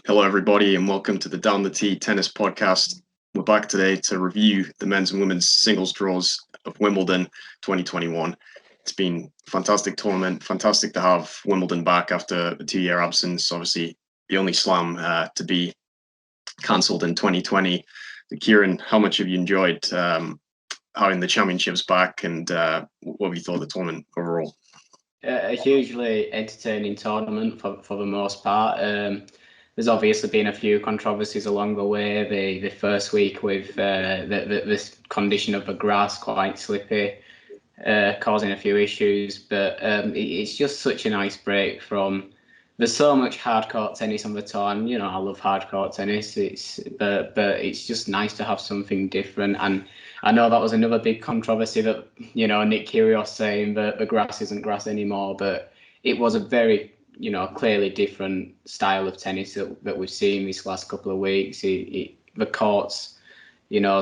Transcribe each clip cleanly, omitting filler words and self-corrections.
Hello, everybody, and welcome to the Down the Tee Tennis Podcast. We're back today to review the men's and women's singles draws of Wimbledon 2021. It's been a fantastic tournament, fantastic to have Wimbledon back after a 2-year absence. Obviously, the only slam to be cancelled in 2020. Kieran, how much have you enjoyed having the championships back, and what have you thought of the tournament overall? A hugely entertaining tournament for the most part. There's obviously been a few controversies along the way. The first week with the condition of the grass, quite slippy, causing a few issues. But it's just such a nice break from. There's so much hardcourt tennis on the tour, and I love hardcourt tennis. But it's just nice to have something different. And I know that was another big controversy that Nick Kyrgios saying that the grass isn't grass anymore, but it was a very clearly different style of tennis that we've seen these last couple of weeks. The courts,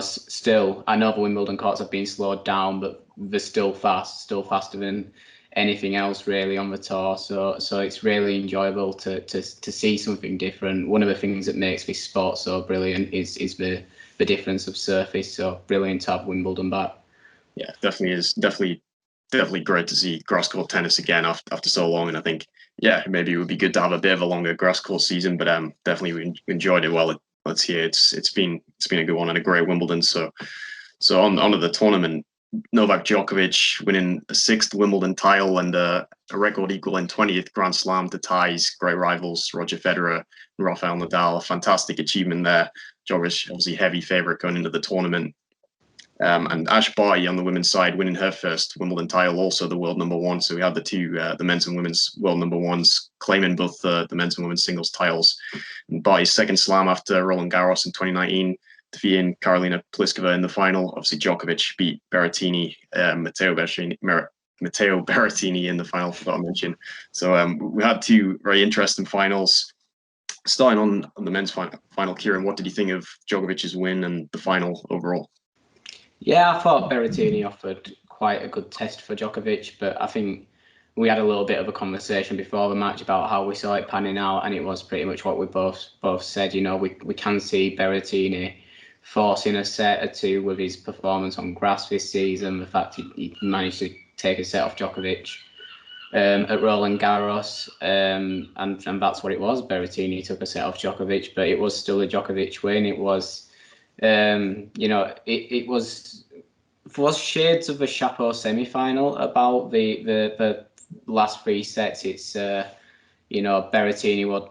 still, I know the Wimbledon courts have been slowed down, but they're still faster than anything else really on the tour. So it's really enjoyable to see something different. One of the things that makes this sport so brilliant is the difference of surface. So brilliant to have Wimbledon back. Yeah, definitely is. Definitely great to see grass court tennis again after so long. And I think, maybe it would be good to have a bit of a longer grass court season. But definitely we enjoyed it while it's here. It's been a good one and a great Wimbledon. So onto the tournament. Novak Djokovic winning a 6th Wimbledon title and a record equaling 20th Grand Slam to ties great rivals Roger Federer and Rafael Nadal. A fantastic achievement there. Djokovic obviously heavy favourite going into the tournament. And Ash Barty on the women's side winning her first Wimbledon title, also the world number one. So we had the two, the men's and women's world number ones, claiming both the men's and women's singles titles. And Barty's second slam after Roland Garros in 2019, defeating Karolina Pliskova in the final. Obviously, Djokovic beat Berrettini, Matteo Berrettini in the final, forgot to mention. So we had two very interesting finals. Starting on the men's final, Kieran, what did you think of Djokovic's win and the final overall? Yeah, I thought Berrettini offered quite a good test for Djokovic, but I think we had a little bit of a conversation before the match about how we saw it panning out, and it was pretty much what we both said. We can see Berrettini forcing a set or two with his performance on grass this season. The fact he managed to take a set off Djokovic at Roland Garros, and that's what it was. Berrettini took a set off Djokovic, but it was still a Djokovic win. It was. It was shades of a Chapeau semi-final about the last 3 sets. It's Berrettini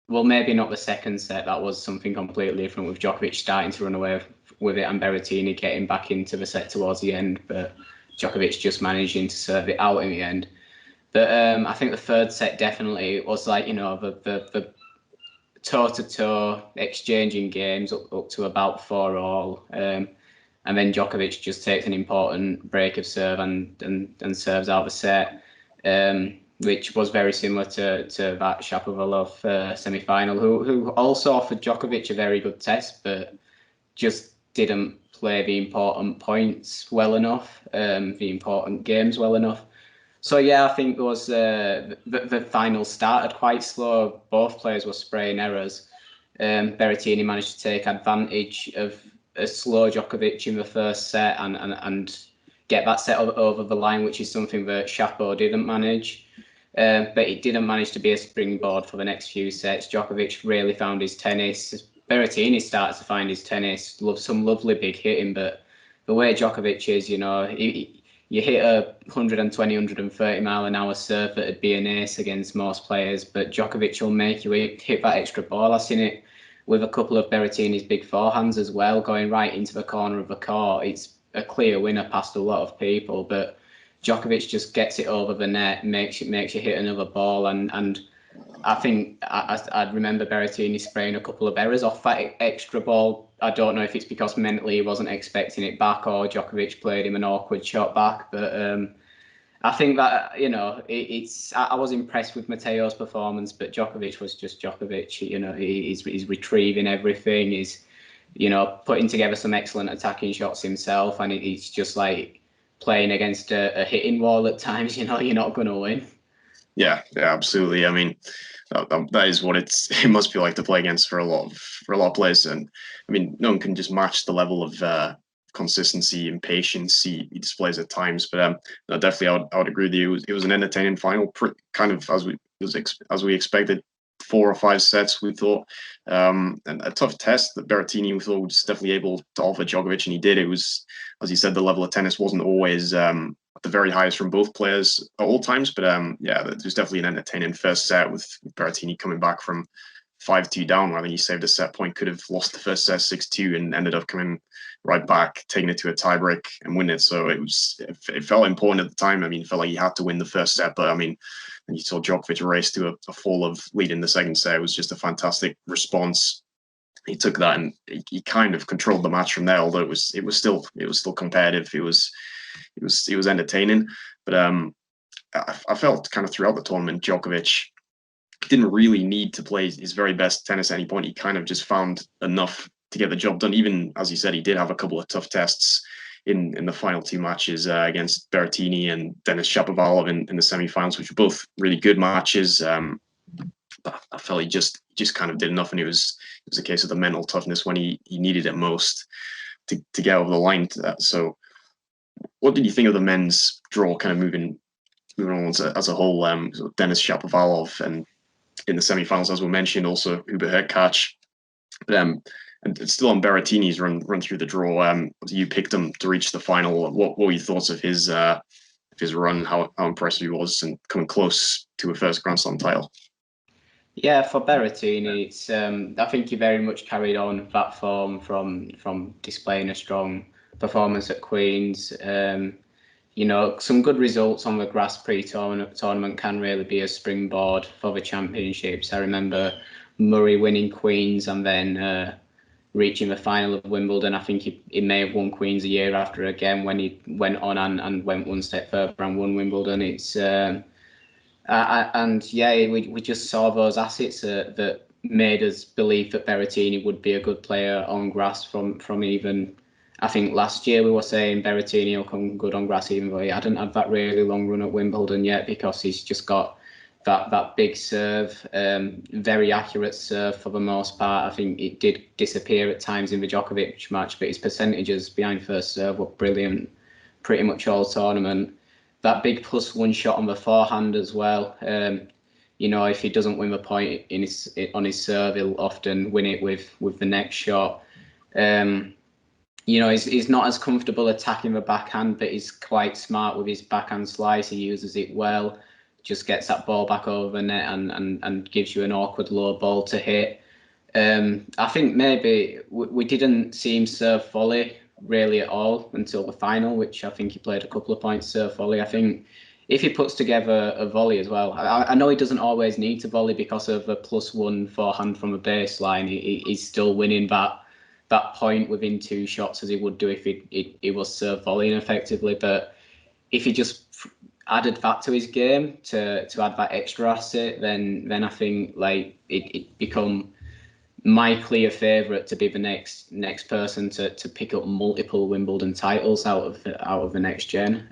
well, maybe not the second set. That was something completely different with Djokovic starting to run away with it and Berrettini getting back into the set towards the end, but Djokovic just managing to serve it out in the end. But I think the third set definitely was like the toe-to-toe exchanging games up to about 4-all, and then Djokovic just takes an important break of serve and serves out the set, which was very similar to that Shapovalov semi-final, who also offered Djokovic a very good test, but just didn't play the important points well enough, the important games well enough. So I think it was the final started quite slow. Both players were spraying errors. Berrettini managed to take advantage of a slow Djokovic in the first set and get that set over the line, which is something that Chapeau didn't manage. But it didn't manage to be a springboard for the next few sets. Djokovic really found his tennis. Berrettini started to find his tennis. Some lovely big hitting, but the way Djokovic is, you hit a 120, 130 mile an hour serve that'd be an ace against most players, but Djokovic will make you hit that extra ball. I've seen it with a couple of Berrettini's big forehands as well, going right into the corner of the court. It's a clear winner past a lot of people, but Djokovic just gets it over the net, makes you hit another ball, and I think I remember Berrettini spraying a couple of errors off that extra ball. I don't know if it's because mentally he wasn't expecting it back or Djokovic played him an awkward shot back. But I think that, I was impressed with Matteo's performance, but Djokovic was just Djokovic. He's retrieving everything. He's, putting together some excellent attacking shots himself. And it's just like playing against a hitting wall at times, you're not going to win. Yeah, yeah, absolutely. I mean, that is what it must be like to play against for a lot of players. And I mean, no one can just match the level of consistency and patience he displays at times. But no, definitely, I would agree with you. It was an entertaining final, kind of as we expected. 4 or 5 sets, we thought, and a tough test that Berrettini we thought was definitely able to offer Djokovic, and he did. It was, as you said, the level of tennis wasn't always at the very highest from both players at all times. But yeah, it was definitely an entertaining first set with Berrettini coming back from 5-2 down. I think he saved a set point, could have lost the first set 6-2 and ended up coming right back, taking it to a tiebreak and win it. So it felt important at the time. I mean, it felt like he had to win the first set, but I mean, and you saw Djokovic race to a fall of lead in the second set. It was just a fantastic response. He took that and he kind of controlled the match from there. Although it was still competitive. It was entertaining. But I felt kind of throughout the tournament, Djokovic didn't really need to play his very best tennis at any point. He kind of just found enough to get the job done. Even as you said, he did have a couple of tough tests in the final 2 matches against Berrettini and Denis Shapovalov in the semi-finals, which were both really good matches. But I felt he just kind of did enough, and it was a case of the mental toughness when he needed it most to get over the line to that. So what did you think of the men's draw, kind of moving on as a whole? Denis Shapovalov and in the semi-finals, as we mentioned, also Hubert Hurkacz. But and it's still on Berrettini's run through the draw. You picked him to reach the final. What were your thoughts of his run? How impressive he was and coming close to a first Grand Slam title? Yeah, for Berrettini, it's I think he very much carried on that form from displaying a strong performance at Queen's. You know, some good results on the grass pre-tournament can really be a springboard for the championships. I remember Murray winning Queen's and then reaching the final of Wimbledon. I think he may have won Queen's a year after again when he went on and went one step further and won Wimbledon. It's and yeah, we just saw those assets that made us believe that Berrettini would be a good player on grass from even. I think last year we were saying Berrettini will come good on grass, even though he hadn't had that really long run at Wimbledon yet, because he's just got that big serve, very accurate serve for the most part. I think it did disappear at times in the Djokovic match, but his percentages behind first serve were brilliant pretty much all tournament. That big +1 shot on the forehand as well. You know, if he doesn't win the point on his serve, he'll often win it with the next shot. You know, he's not as comfortable attacking the backhand, but he's quite smart with his backhand slice. He uses it well, just gets that ball back over the net and gives you an awkward low ball to hit. I think maybe we didn't see him serve volley really at all until the final, which I think he played a couple of points serve volley. I think if he puts together a volley as well, I know he doesn't always need to volley because of a +1 forehand from a baseline. He's still winning that point within 2 shots as he would do if he was serve volleying effectively. But if he just added that to his game to add that extra asset, then I think like it become my clear favourite to be the next person to pick up multiple Wimbledon titles out of the next gen.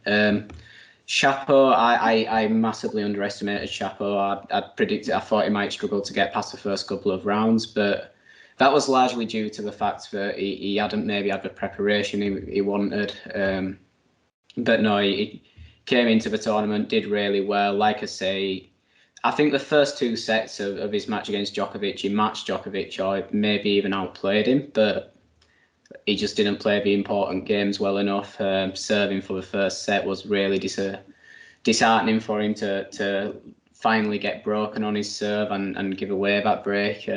Chapo, I massively underestimated Chapo. I thought he might struggle to get past the first couple of rounds, but that was largely due to the fact that he hadn't maybe had the preparation he wanted. But no, he came into the tournament, did really well. Like I say, I think the first 2 sets of his match against Djokovic, he matched Djokovic or maybe even outplayed him, but he just didn't play the important games well enough. Serving for the first set was really disheartening for him to finally get broken on his serve and give away that break.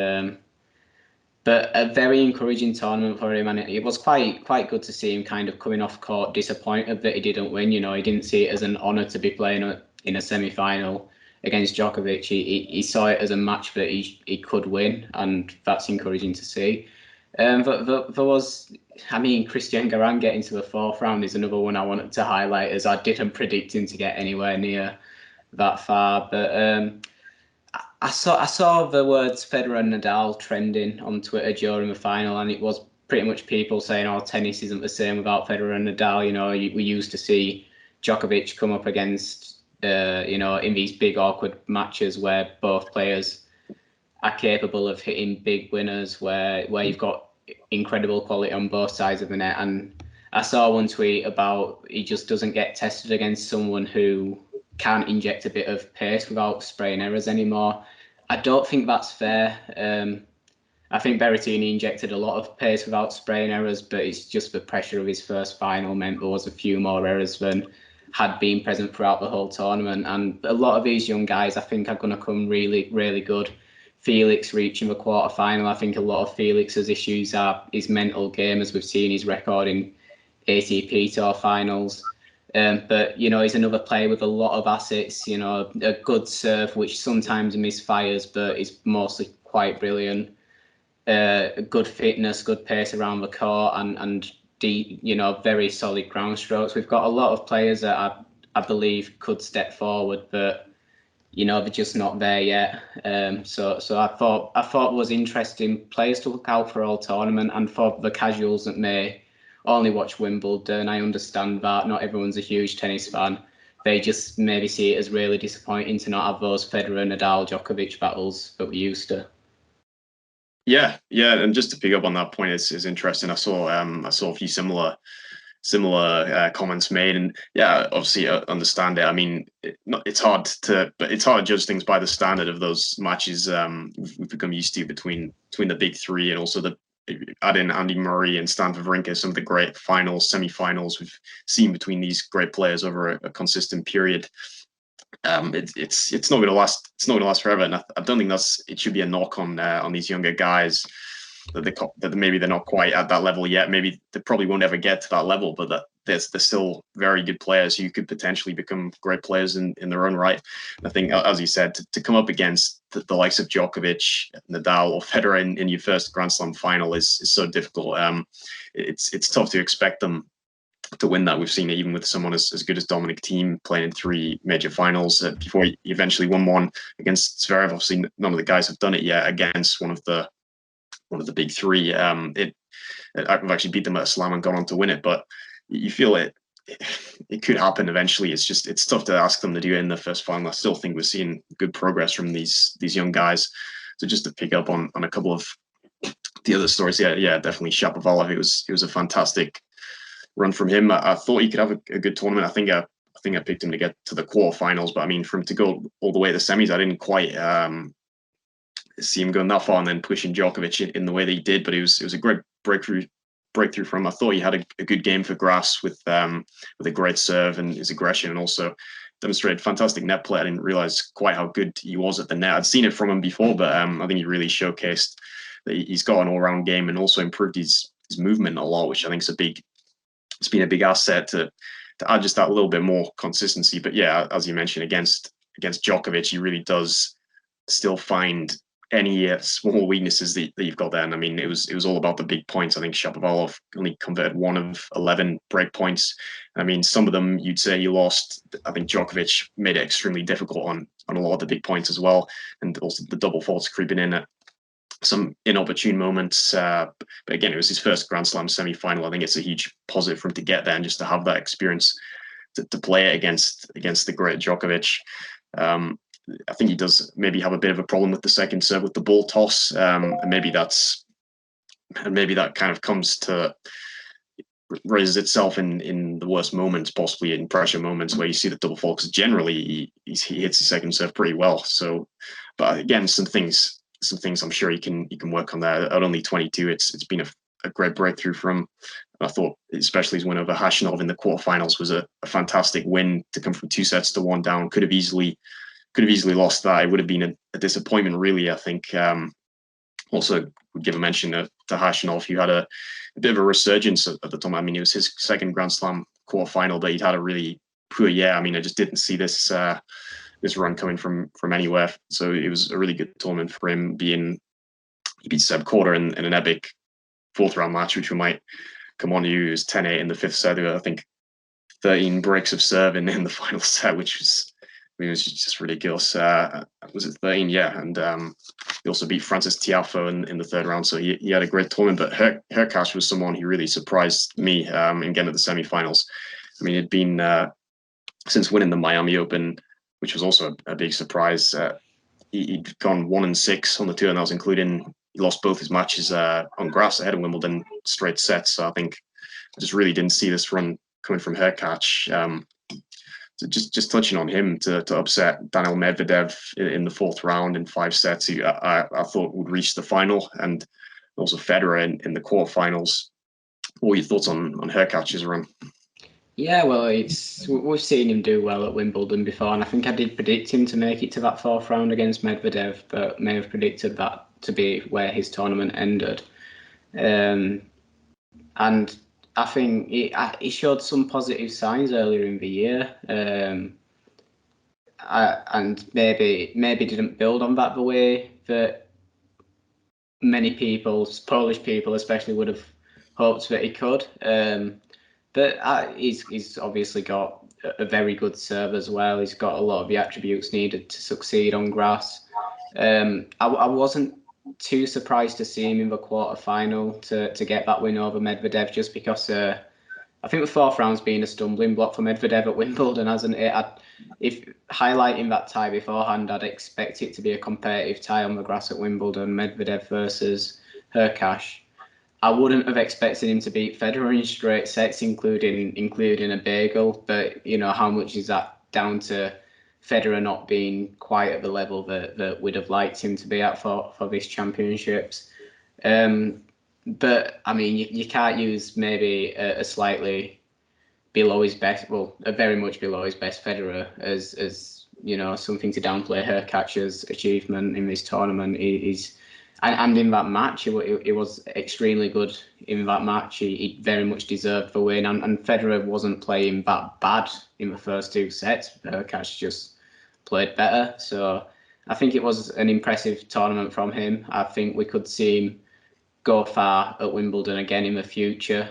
But a very encouraging tournament for him, and it was quite good to see him kind of coming off court disappointed that he didn't win. You know, he didn't see it as an honour to be playing in a semi-final against Djokovic. He saw it as a match that he could win, and that's encouraging to see. But there was, I mean, Christian Garin getting to the 4th round is another one I wanted to highlight, as I didn't predict him to get anywhere near that far. But I saw the words Federer Nadal trending on Twitter during the final, and it was pretty much people saying, "Oh, tennis isn't the same without Federer and Nadal." You know, we used to see Djokovic come up against in these big awkward matches where both players are capable of hitting big winners, where you've got incredible quality on both sides of the net. And I saw one tweet about he just doesn't get tested against someone who can't inject a bit of pace without spraying errors anymore. I don't think that's fair. I think Berrettini injected a lot of pace without spraying errors, but it's just the pressure of his first final meant there was a few more errors than had been present throughout the whole tournament. And a lot of these young guys, I think, are going to come really, really good. Felix reaching the quarterfinal, I think a lot of Felix's issues are his mental game, as we've seen his record in ATP Tour finals. But, he's another player with a lot of assets, a good serve, which sometimes misfires, but is mostly quite brilliant. Good fitness, good pace around the court, and deep, very solid ground strokes. We've got a lot of players that I believe could step forward, but they're just not there yet. So I thought it was interesting players to look out for all tournament, and for the casuals that may only watch Wimbledon. I understand that not everyone's a huge tennis fan. They just maybe see it as really disappointing to not have those Federer, Nadal, Djokovic battles that we used to. Yeah, and just to pick up on that point, is interesting. I saw a few similar comments made, and yeah, obviously I understand it. I mean, it's hard to judge things by the standard of those matches we've become used to between the big three, and also add in Andy Murray and Stan Wawrinka, some of the great semi-finals we've seen between these great players over a consistent period. It's not going to last. It's not going to last forever, and I don't think it should be a knock on these younger guys that maybe they're not quite at that level yet. Maybe they probably won't ever get to that level, but that they're still very good players who could potentially become great players in their own right. And I think, as you said, to come up against the likes of Djokovic, Nadal, or Federer in your first Grand Slam final is so difficult. It's tough to expect them to win that. We've seen it even with someone as good as Dominic Thiem playing in 3 major finals before he eventually won one against Zverev. Obviously, none of the guys have done it yet against one of the big three. I've actually beat them at a slam and gone on to win it, but you feel it could happen eventually. It's tough to ask them to do it in the first final. I still think we're seeing good progress from these young guys. So just to pick up on a couple of the other stories, yeah, definitely Shapovalov. It was a fantastic run from him. I thought he could have a good tournament. I think I picked him to get to the quarterfinals, but I mean, for him to go all the way to the semis, I didn't quite see him going that far and then pushing Djokovic in the way that he did. But it was a great breakthrough for him. I thought he had a good game for grass with a great serve and his aggression, and also demonstrated fantastic net play. I didn't realize quite how good he was at the net. I'd seen it from him before, but I think he really showcased that he's got an all-round game and also improved his movement a lot, which I think it's been a big asset to add just that little bit more consistency. But yeah, as you mentioned, against Djokovic, he really does still find any small weaknesses that you've got there. And I mean, it was all about the big points. I think Shapovalov only converted 1 of 11 break points. I mean, some of them you'd say you lost. I think Djokovic made it extremely difficult on a lot of the big points as well, and also the double faults creeping in at some inopportune moments. But again, it was his first Grand Slam semi-final. I think it's a huge positive for him to get there and just to have that experience to play it against the great Djokovic. I think he does maybe have a bit of a problem with the second serve with the ball toss, and maybe that kind of comes to raises itself in the worst moments, possibly in pressure moments where you see the double fault. Because generally he hits his second serve pretty well. So, but again, some things I'm sure he can work on there. At only 22, it's been a great breakthrough for him. I thought especially his win over Khachanov in the quarterfinals was a fantastic win to come from 2-1 down. Could have easily lost that. It would have been a disappointment, really. I think also would give a mention to Khachanov, who had a bit of a resurgence at the time. I mean, it was his second Grand Slam quarterfinal, but he'd had a really poor year. I mean, I just didn't see this run coming from anywhere. So it was a really good tournament for him. He beat Seb Korda in an epic 4th round match, which we might come on to. It was 10-8 in the 5th set. I think 13 breaks of serve in the final set, which was, it was just ridiculous. Was it 13? Yeah. And he also beat Francis Tiafoe in the 3rd round. So he had a great tournament. But Hurkacz was someone who really surprised me in getting to the semifinals. I mean, it'd been since winning the Miami Open which was also a big surprise. He'd gone 1-6 on the tour, and that was including he lost both his matches on grass ahead of Wimbledon straight sets. So I think I just really didn't see this run coming from Hurkacz. So just touching on him to upset Daniil Medvedev in the fourth round in 5 sets, who I thought would reach the final, and also Federer in the quarterfinals. What are your thoughts on Hurkacz's run? Yeah, well, we've seen him do well at Wimbledon before, and I think I did predict him to make it to that fourth round against Medvedev, but may have predicted that to be where his tournament ended. And I think he showed some positive signs earlier in the year, and maybe didn't build on that the way that many people, Polish people especially, would have hoped that he could. But he's obviously got a very good serve as well. He's got a lot of the attributes needed to succeed on grass. I wasn't too surprised to see him in the quarterfinal to get that win over Medvedev, just because I think the fourth round's been a stumbling block for Medvedev at Wimbledon, hasn't it? If highlighting that tie beforehand, I'd expect it to be a competitive tie on the grass at Wimbledon, Medvedev versus Hurkacz. I wouldn't have expected him to beat Federer in straight sets, including a bagel. But how much is that down to Federer not being quite at the level that we'd have liked him to be at for these championships? But I mean, you can't use maybe a slightly below his best, well, a very much below his best Federer as something to downplay Hurkacz's achievement in this tournament. And in that match, he was extremely good in that match. He very much deserved the win. And Federer wasn't playing that bad in the first 2 sets. Hurkacz just played better. So I think it was an impressive tournament from him. I think we could see him go far at Wimbledon again in the future.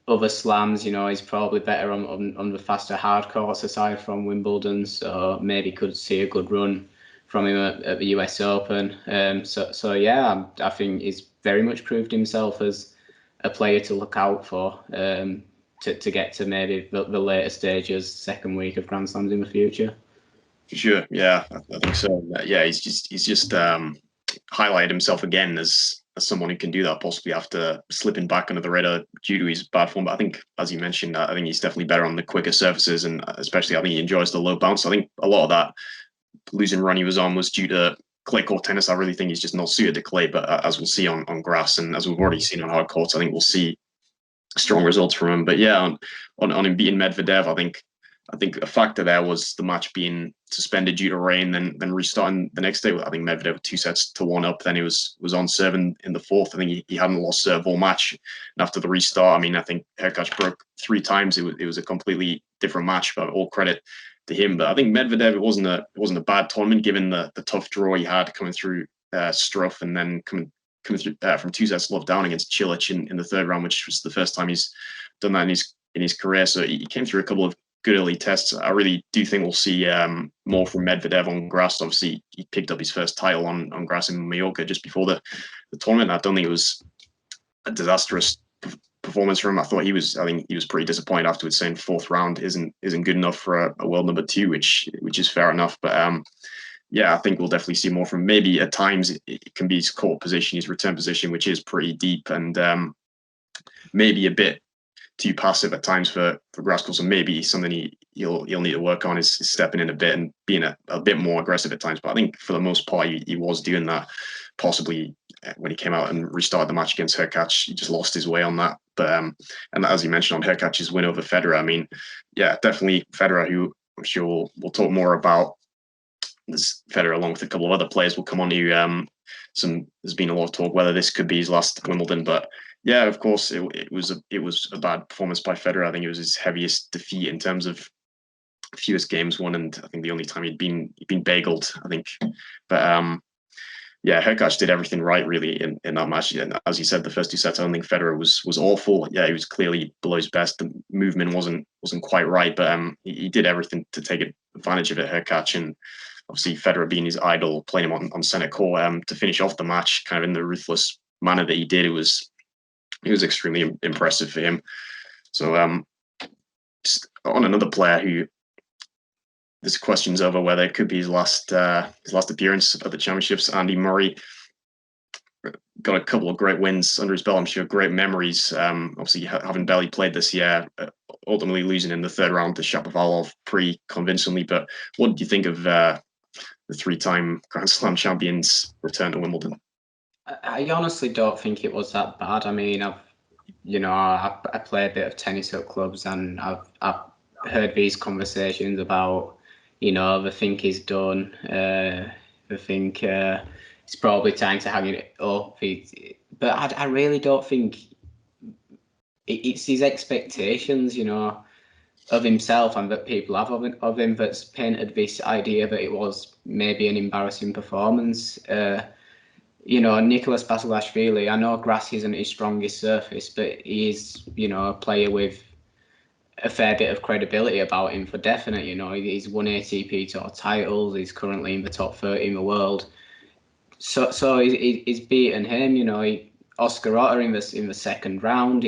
Other slams, he's probably better on the faster hard courts aside from Wimbledon. So maybe could see a good run from him at the US Open. So yeah, I think he's very much proved himself as a player to look out for to get to maybe the later stages, second week of Grand Slams in the future. For sure, yeah, I think so. Yeah, he's just highlighted himself again as someone who can do that, possibly after slipping back under the radar due to his bad form. But I think, as you mentioned, I think he's definitely better on the quicker surfaces, and especially I think he enjoys the low bounce. I think a lot of that losing run he was on was due to clay court tennis. I really think he's just not suited to clay, but as we'll see on grass, and as we've already seen on hard courts, I think we'll see strong results from him. But yeah, on him beating Medvedev, I think a factor there was the match being suspended due to rain, then restarting the next day. I think Medvedev 2-1 up. Then he was on serve in the fourth. I think he hadn't lost serve all match. And after the restart, I mean, I think Hurkacz broke 3 times. It was a completely different match, but all credit to him. But I think Medvedev, it wasn't a bad tournament given the tough draw he had coming through Struff, and then coming through from 2 sets love down against Cilic in the third round, which was the first time he's done that in his career. So he came through a couple of good early tests. I really do think we'll see more from Medvedev on grass. Obviously, he picked up his first title on grass in Mallorca just before the tournament. I don't think it was a disastrous performance for him. I think he was pretty disappointed afterwards, saying fourth round isn't good enough for a world number 2, which is fair enough. But yeah, I think we'll definitely see more from him. Maybe at times it can be his court position, his return position, which is pretty deep, and maybe a bit too passive at times for grass courts. So maybe something he'll need to work on is stepping in a bit and being a bit more aggressive at times. But I think for the most part, he was doing that. Possibly when he came out and restarted the match against Hurkacz, he just lost his way on that. But and as you mentioned on Hurkacz's win over Federer, I mean, yeah, definitely Federer, who I'm sure we'll talk more about. This Federer, along with a couple of other players, will come on to. There's been a lot of talk whether this could be his last Wimbledon, but yeah, of course, it was a bad performance by Federer. I think it was his heaviest defeat in terms of fewest games won, and I think the only time he'd been bageled, I think. But yeah, Hurkacz did everything right really in that match. And as you said, the first 2 sets, I don't think Federer was awful. Yeah, he was clearly below his best. The movement wasn't quite right, but he did everything to take advantage of it. Hurkacz, and obviously Federer being his idol, playing him on centre court to finish off the match, kind of in the ruthless manner that he did. It was extremely impressive for him. So just on another player who there's questions over whether it could be his last appearance at the championships. Andy Murray got a couple of great wins under his belt. I'm sure great memories. Obviously, having barely played this year, ultimately losing in the third round to Shapovalov pretty convincingly. But what did you think of the three-time Grand Slam champion's return to Wimbledon? I honestly don't think it was that bad. I mean, I play a bit of tennis at clubs, and I've heard these conversations about, they think he's done. They think it's probably time to hang it up. But I really don't think it's his expectations, of himself and that people have of him that's painted this idea that it was maybe an embarrassing performance. Nicholas Basilashvili, I know grass isn't his strongest surface, but he is, a player with a fair bit of credibility about him for definite. He's won ATP Tour titles. He's currently in the top 30 in the world. So he's beaten him. Oscar Otter in the second round.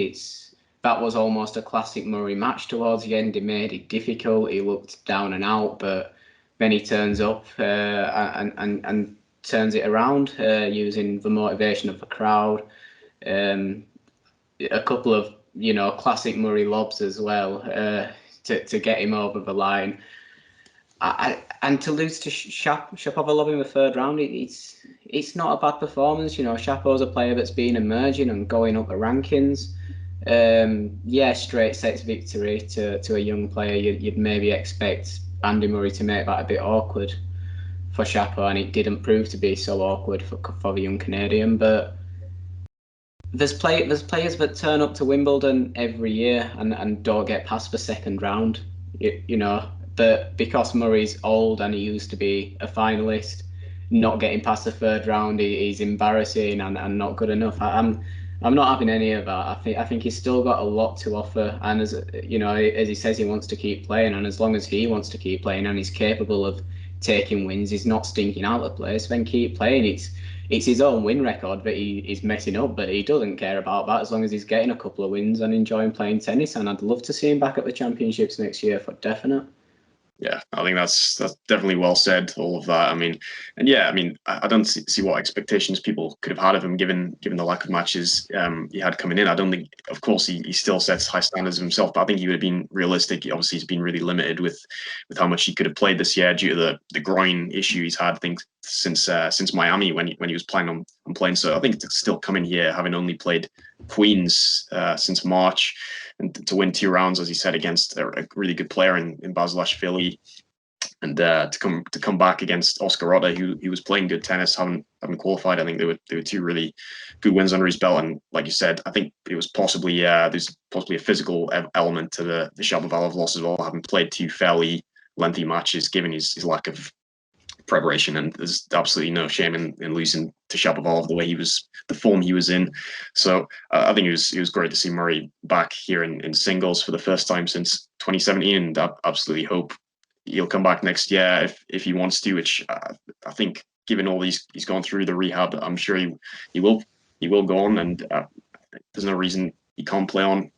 That was almost a classic Murray match towards the end. He made it difficult. He looked down and out, but then he turns up and turns it around using the motivation of the crowd. A couple of classic Murray lobs as well to get him over the line. And to lose to Shapovalov in the third round, it's not a bad performance. Shapo's a player that's been emerging and going up the rankings. Straight sets victory to a young player. You'd maybe expect Andy Murray to make that a bit awkward for Shapo, and it didn't prove to be so awkward for the young Canadian. But there's players that turn up to Wimbledon every year and don't get past the second round. But because Murray's old and he used to be a finalist, not getting past the third round, he's embarrassing and not good enough. I'm not having any of that. I think he's still got a lot to offer, and as he says, he wants to keep playing, and as long as he wants to keep playing and he's capable of taking wins, he's not stinking out of place, then keep playing. It's his own win record that he's messing up, but he doesn't care about that as long as he's getting a couple of wins and enjoying playing tennis. And I'd love to see him back at the championships next year for definite. Yeah, I think that's definitely well said, all of that. I don't see what expectations people could have had of him given the lack of matches he had coming in. I don't think, of course, he still sets high standards of himself, but I think he would have been realistic. Obviously, he's been really limited with how much he could have played this year due to the groin issue he's had, I think, since Miami when he was planning on playing. So I think to still come in here, having only played Queens since March, and to win 2 rounds, as he said, against a really good player in Basilashvili, and to come back against Oscar Otter, who he was playing good tennis, having qualified. I think there were 2 really good wins under his belt. And like you said, I think it was possibly there's possibly a physical element to the Shapovalov loss as well, having played 2 fairly lengthy matches, given his lack of preparation. And there's absolutely no shame in losing to Shapovalov the form he was in. So I think it was great to see Murray back here in singles for the first time since 2017, and I absolutely hope he'll come back next year if he wants to, which I think, given all he's gone through the rehab, I'm sure he will go on, and there's no reason he can't play on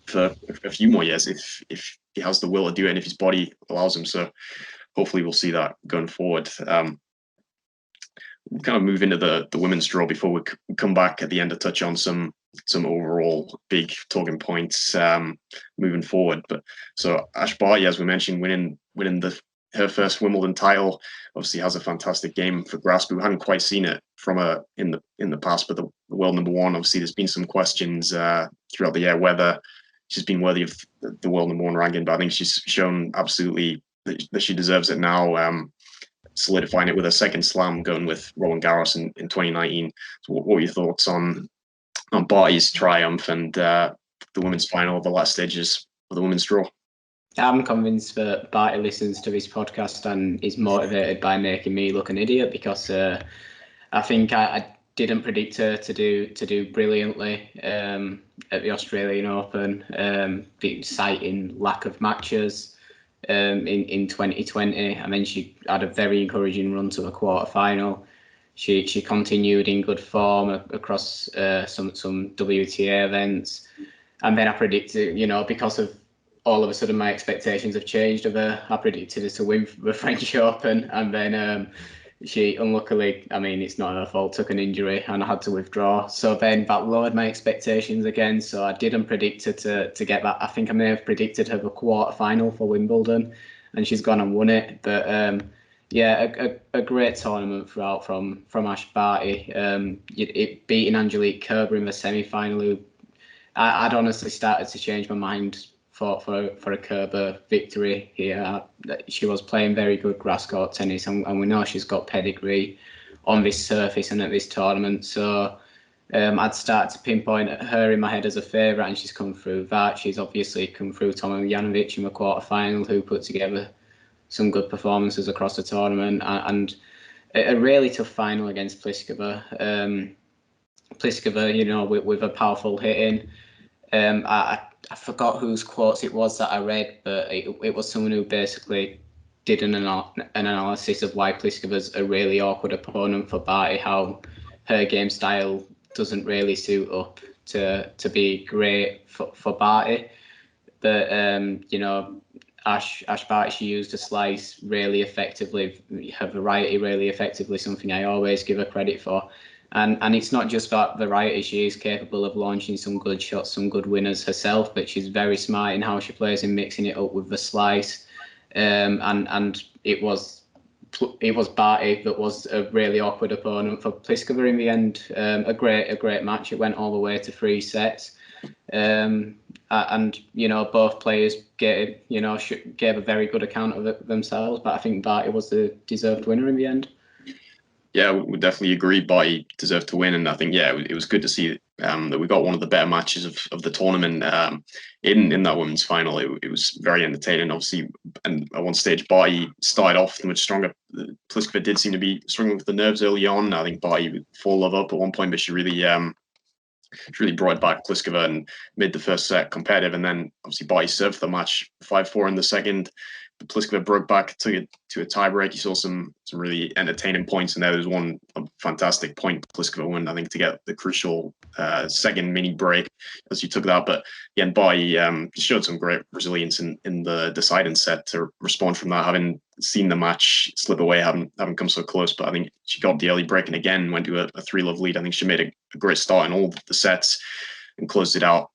for a few more years if he has the will to do it and if his body allows him. So hopefully we'll see that going forward. We'll kind of move into the women's draw before we come back at the end to touch on some overall big talking points moving forward. But so Ash Barty, as we mentioned, winning her first Wimbledon title, obviously has a fantastic game for grass, but we hadn't quite seen it from her in the past. But the world number one, obviously, there's been some questions throughout the year whether she's been worthy of the world number one ranking, but I think she's shown absolutely that she deserves it now, solidifying it with a second slam, going with Roland Garros in 2019. So what were your thoughts on Barty's triumph and the women's final of the last stages of the women's draw? I'm convinced that Barty listens to this podcast and is motivated by making me look an idiot, because I think I didn't predict her to do brilliantly at the Australian Open, citing lack of matches in 2020. I mean, she had a very encouraging run to a quarter final. She continued in good form across some WTA events, and then I predicted, because of all of a sudden my expectations have changed of her. I predicted her to win the French Open, and then she unluckily, I mean, it's not her fault, took an injury and I had to withdraw. So then that lowered my expectations again. So I didn't predict her to get that. I think I may have predicted her the quarter final for Wimbledon, and she's gone and won it. But yeah, a great tournament throughout from Ash Barty. It beating Angelique Kerber in the semi-final, who I'd honestly started to change my mind for a Kerber victory here. She was playing very good grass court tennis, and we know she's got pedigree on this surface and at this tournament. So I'd start to pinpoint her in my head as a favourite, and she's come through that. She's obviously come through Tomljanovic in the quarterfinal, who put together some good performances across the tournament, and a really tough final against Pliskova. Pliskova, you know, with a powerful hitting. I forgot whose quotes it was that I read, but it was someone who basically did an analysis of why Pliskova's a really awkward opponent for Barty, how her game style doesn't really suit up to be great for Barty. But you know, Ash Barty, she used a slice really effectively, her variety really effectively, something I always give her credit for. And it's not just that variety, she is capable of launching some good shots, some good winners herself, but she's very smart in how she plays and mixing it up with the slice. And it was Barty that was a really awkward opponent for Pliskova in the end. A great match. It went all the way to 3 sets. And you know, both players gave a very good account of it themselves, but I think Barty was the deserved winner in the end. Yeah, we definitely agree. Barty deserved to win, and I think it was good to see that we got one of the better matches of the tournament in that women's final. It was very entertaining, obviously, and at one stage Barty started off much stronger. Pliskova did seem to be struggling with the nerves early on. I think Barty would fall love up at one point, but she really brought back Pliskova and made the first set competitive, and then obviously Barty served the match 5-4 in the second. Pliskova broke back to a tiebreak. You saw some really entertaining points, and there was one fantastic point Pliskova won, I think, to get the crucial second mini break as she took that. But again, Barty showed some great resilience in the deciding set to respond from that, having seen the match slip away, haven't come so close. But I think she got the early break and again went to a 3-love lead. I think she made a great start in all the sets and closed it out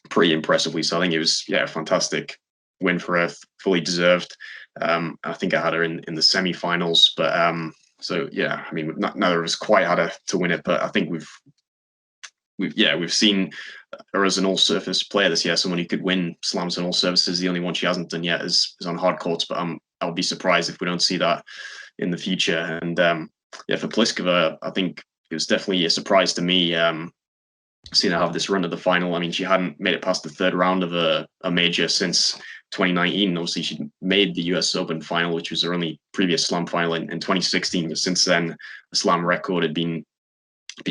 pretty impressively. So I think it was a fantastic win for her, fully deserved. I think I had her in the semi-finals, but so yeah, I mean, neither of us quite had her to win it, but I think we've seen her as an all-surface player this year, someone who could win slams on all surfaces. The only one she hasn't done yet is on hard courts, but I'll be surprised if we don't see that in the future. And for Pliskova, I think it was definitely a surprise to me seeing her have this run to the final. I mean, she hadn't made it past the third round of a major since 2019. Obviously, she made the US Open final, which was her only previous slam final in 2016. But since then, the slam record had been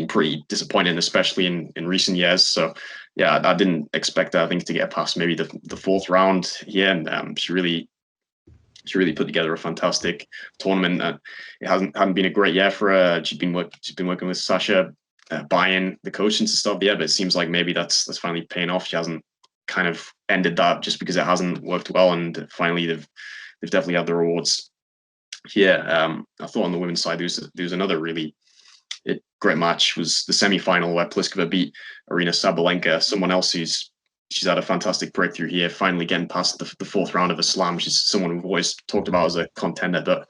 pretty disappointing, especially in recent years. So yeah, I didn't expect her, I think, to get past maybe the fourth round here. And she really put together a fantastic tournament. It hadn't been a great year for her. She's been working with Sasha, buying the coach and stuff. Yeah, but it seems like maybe that's finally paying off. She hasn't kind of ended that just because it hasn't worked well, and finally they've definitely had the rewards here. I thought on the women's side there was another really great match. Was the semi-final where Pliskova beat Arina Sabalenka, someone else she's had a fantastic breakthrough here, finally getting past the fourth round of a slam. She's someone we've always talked about as a contender, but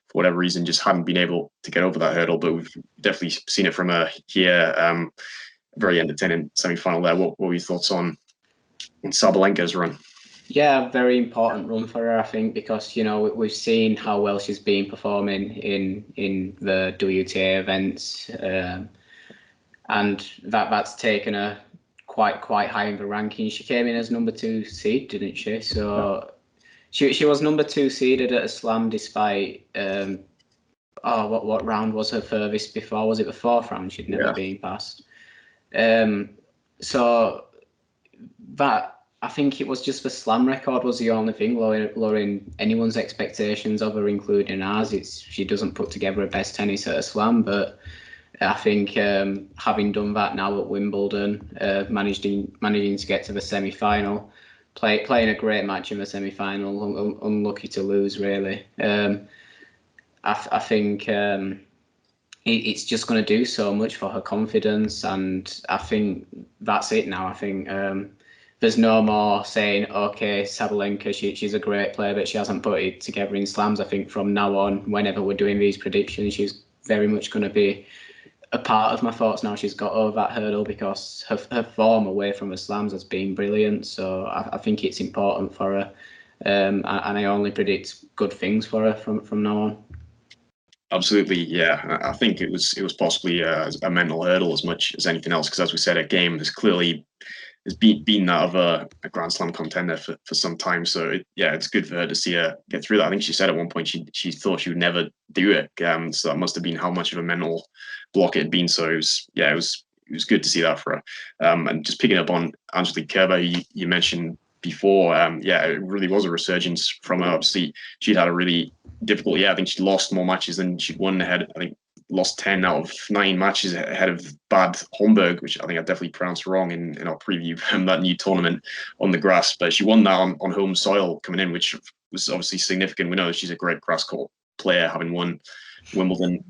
for whatever reason just hadn't been able to get over that hurdle. But we've definitely seen it from her here. Very entertaining semi-final there. What were your thoughts on Sabalenka's run? Yeah, very important run for her, I think, because we've seen how well she's been performing in the WTA events, and that's taken her quite high in the rankings. She came in as number 2 seed, didn't she? So she was number 2 seeded at a slam, despite what round was her furthest before? Was it the 4th round? She'd never been past. So that, I think it was just the slam record was the only thing lowering anyone's expectations of her, including ours. She doesn't put together her best tennis at a slam, but I think having done that now at Wimbledon, managing to get to the semi-final, playing a great match in the semi-final. Unlucky to lose, really. I think it's just going to do so much for her confidence, and I think that's it now. I think there's no more saying, okay, Sabalenka, she's a great player, but she hasn't put it together in slams. I think from now on, whenever we're doing these predictions, she's very much going to be a part of my thoughts now. She's got over that hurdle because her form away from the slams has been brilliant. So I think it's important for her, and I only predict good things for her from now on. Absolutely, yeah. I think it was possibly a mental hurdle as much as anything else, because as we said, a game has clearly been that of a Grand Slam contender for some time. So it's good for her to see her get through that. I think she said at one point she thought she would never do it. So that must have been how much of a mental block it had been. So it was good to see that for her. And just picking up on Angelique Kerber, you mentioned before, it really was a resurgence from her. Obviously, she'd had a really difficult year. I think she'd lost more matches than she'd won. I think lost 10 out of 9 matches ahead of Bad Homburg, which I think I definitely pronounced wrong in our preview from that new tournament on the grass. But she won that on home soil coming in, which was obviously significant. We know she's a great grass court player, having won Wimbledon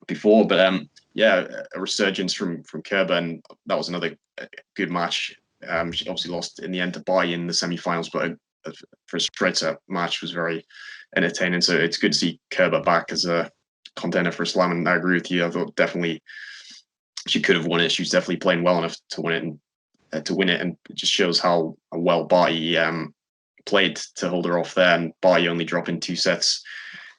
before. But a resurgence from Kerber, and that was another good match. She obviously lost in the end to Barty in the semi-finals, but for a straight set match was very entertaining. So it's good to see Kerber back as a contender for a slam, and I agree with you. I thought definitely she could have won it. She was definitely playing well enough to win it, and it just shows how well Barty played to hold her off there, and Barty only dropping 2 sets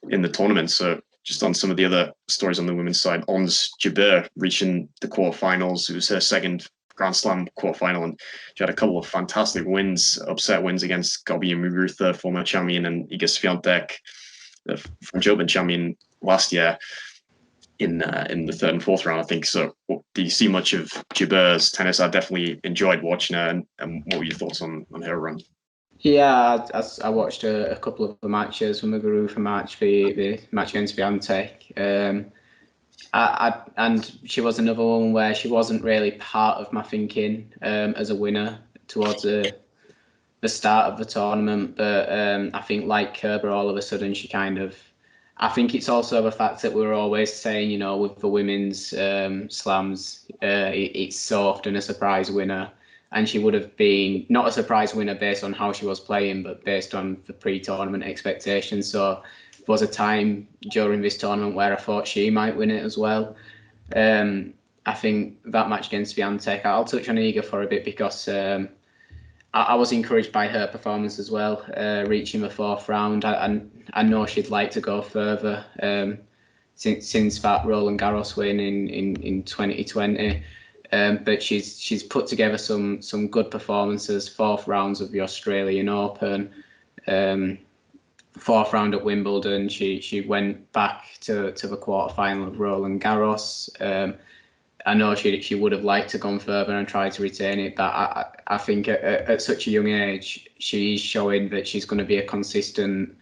in the tournament. So just on some of the other stories on the women's side, Ons Jabeur reaching the quarterfinals. It was her second Grand Slam quarterfinal, and she had a couple of fantastic wins, upset wins against Gabi Muguruza, former champion, and Iga Swiatek, the French Open champion last year, in the third and fourth round, I think. So do you see much of Jabeur's tennis? I definitely enjoyed watching her, and what were your thoughts on her run? Yeah, I watched a couple of the matches, the Muguruza match, the match against Swiatek. And she was another one where she wasn't really part of my thinking as a winner towards the start of the tournament. But I think like Kerber, all of a sudden she kind of... I think it's also the fact that we're always saying, with the women's slams, it's so often a surprise winner. And she would have been not a surprise winner based on how she was playing, but based on the pre-tournament expectations. So there was a time during this tournament where I thought she might win it as well. I think that match against Swiatek, I'll touch on Iga for a bit because I was encouraged by her performance as well, reaching the 4th round. I know she'd like to go further since that Roland Garros win in 2020. But she's put together some good performances. 4th rounds of the Australian Open, 4th round at Wimbledon. She went back to the quarterfinal of Roland Garros. I know she would have liked to go further and try to retain it, but I think at such a young age, she's showing that she's going to be a consistent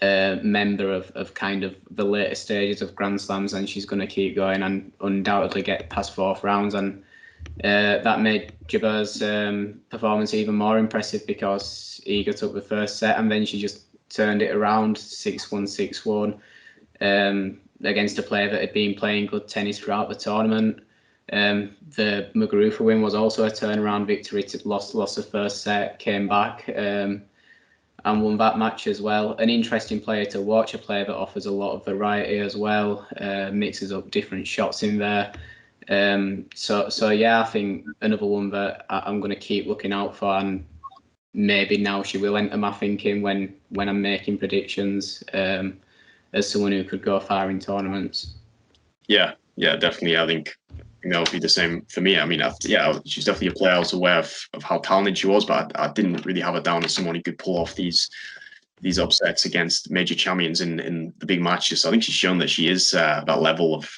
member of kind of the later stages of Grand Slams, and she's going to keep going and undoubtedly get past 4th rounds. And that made Jabeur's performance even more impressive because Iga took the first set and then she just turned it around 6-1, 6-1 against a player that had been playing good tennis throughout the tournament. The Muguruza win was also a turnaround victory. Lost the first set, came back and won that match as well. An interesting player to watch, a player that offers a lot of variety as well, mixes up different shots in there. So yeah, I think another one that I'm going to keep looking out for, and maybe now she will enter my thinking when I'm making predictions as someone who could go far in tournaments. Yeah, definitely. I think that'll be the same for me. I mean, she's definitely a player I was aware of how talented she was, but I didn't really have her down as someone who could pull off these upsets against major champions in the big matches. So I think she's shown that she is that level of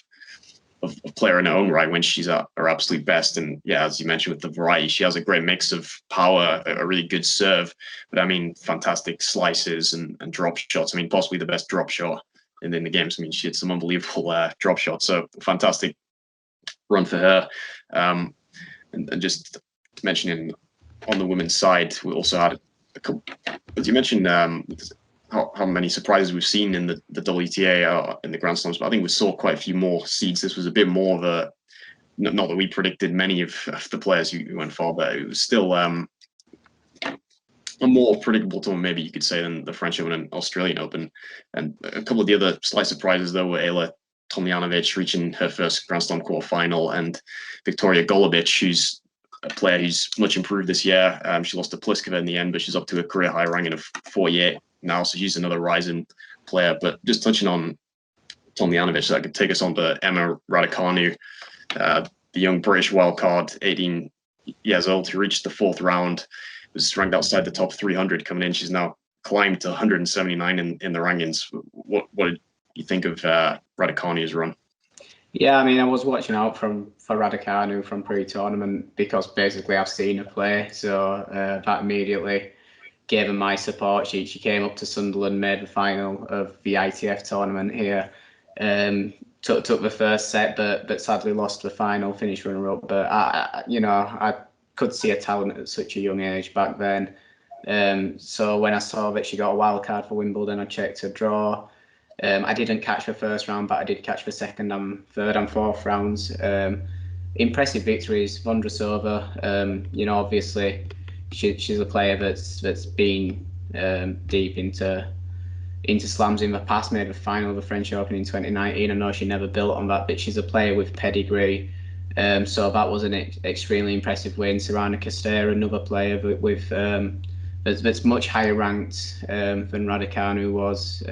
player in her own right when she's at her absolute best. And yeah, as you mentioned with the variety, she has a great mix of power, a really good serve, but I mean, fantastic slices and drop shots. I mean, possibly the best drop shot in the games. I mean, she had some unbelievable drop shots. So fantastic run for her. And just mentioning on the women's side, we also had a couple, as you mentioned, how many surprises we've seen in the WTA in the Grand Slams, but I think we saw quite a few more seeds. This was a bit more of a, not that we predicted many of the players who went far, but it was still a more predictable tournament, maybe you could say, than the French Open and Australian Open. And a couple of the other slight surprises, though, were Ayla Tomljanovic reaching her first Grand Slam quarterfinal, and Victoria Golubic, who's a player who's much improved this year. She lost to Pliskova in the end, but she's up to a career high ranking of 48 now, so she's another rising player. But just touching on Tomljanovic, that could take us on to Emma Raducanu, the young British wildcard, 18 years old, who reached the fourth round, was ranked outside the top 300 coming in. She's now climbed to 179 in the rankings. What did you think of Raducanu's run? Yeah, I mean, I was watching out for Raducanu from pre-tournament because basically I've seen her play, so that immediately gave her my support. She came up to Sunderland, made the final of the ITF tournament here, took the first set, but sadly lost the final, finished runner-up. But I could see a talent at such a young age back then. So when I saw that she got a wild card for Wimbledon, I checked her draw. I didn't catch the first round, but I did catch the second and third and fourth rounds. Impressive victories. Vondrousova, obviously she's a player that's been deep into slams in the past. Made the final of the French Open in 2019. I know she never built on that, but she's a player with pedigree. So that was an extremely impressive win. Sorana Castera, another player with that's much higher ranked than Raducanu was.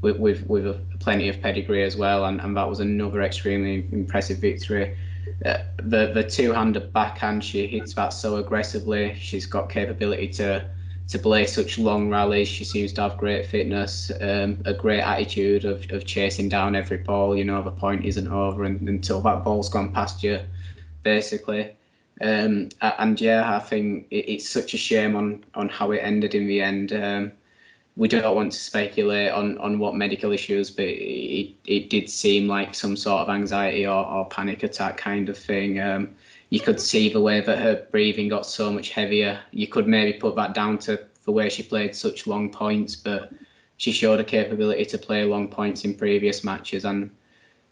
With plenty of pedigree as well, and that was another extremely impressive victory. The two-handed backhand, she hits that so aggressively. She's got capability to play such long rallies. She seems to have great fitness, a great attitude of chasing down every ball. The point isn't over until that ball's gone past you, basically. And yeah, I think it's such a shame on how it ended in the end. We don't want to speculate on what medical issues, but it did seem like some sort of anxiety or panic attack kind of thing. You could see the way that her breathing got so much heavier. You could maybe put that down to the way she played such long points, but she showed a capability to play long points in previous matches, and